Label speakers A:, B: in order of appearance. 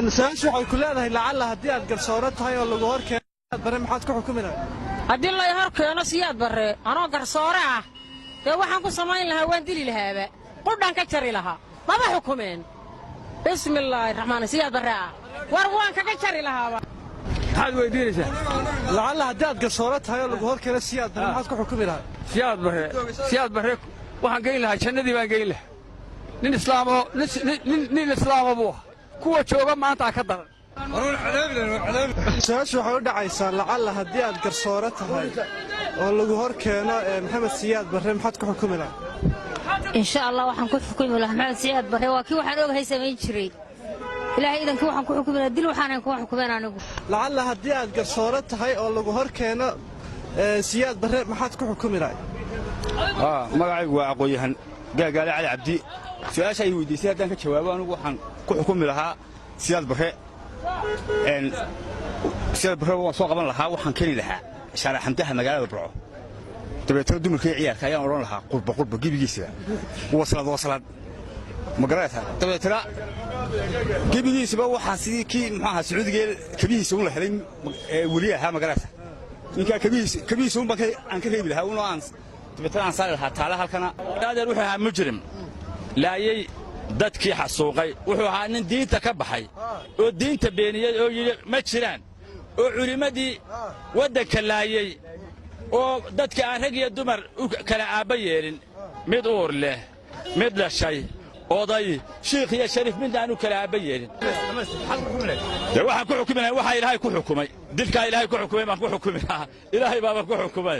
A: سأشوف كلها لعل هدي القرصورتها هي اللي جوهر كان بري محد كحكم لها
B: هدي الله يهرك أنا سياد بري أنا قرصورة يا واحد كل سماين لها وندلي لها بقى قدام كتري لها ما بحكمين بسم الله الرحمن سياد بري وروان كتري لها
C: هذا ويدينه
A: لعل هدي القرصورتها هي اللي جوهر كان سياد بري محد كحكم لها
C: سياد بري waxaan geyn lahaa jannadii baan geyn lahaa nin islaam abuuha kuwa jooga maanta ka daran
A: سأشوف حول عيسى لعل هدي القرصورتها oo lagu hor keeno maxamed siyaad barre maxad ku xukumi lahaa
B: insha Allah waxaan ku xukumi lahaa maxamed siyaad barre waa kii waxaan ogahay sameyn jiray ilaahay idanka waxaan ku xukumi lahaa dil waxaan ku xukumeen anigu
A: lacalla hadii aad garsooratahay oo lagu hor keeno siyaad barre maxad ku xukumi lahaa
D: magacaygu waa aqoonyahan gaagaale cali cabdi su'aasha ay weydiisay haddaan ka jawaabo anigu waxaan ku xukumi lahaa siyaad barre waan soo qaban lahaa waxaan keeni lahaa sharaxantaha magaalada Burco dabeetana dumarkii ciyaarka ayaan oran lahaa qurba gibigiisa waslad magarayta dabeetana gibigiisa waxaa sidii kii maxaa Sacuudiga kabihiisa uu la helay waliyaha magarayta ninka kabihiisa uu aan ka reebi lahaa aan dabeetana aan saari lahaa taala halkana adeer wuxuu ahaa mujrim laayay dadkii xasuuqay wuxuu ahaa nin diinta ka baxay oo diinta beeniyay oo yiri ma jiraan oo culimadii wadanka laayay oo dadka aan rag iyo dumar kala aaba yeelin mid uur leh mid dhashay oday sheekh iyo shariif mid aanu kala aaba yeelin waxaan ku xukuminahay waxa ilaahay ku xukumay dilka ilaahay ku xukumay ma ku xukuminaha ilaahay baa ku xukumay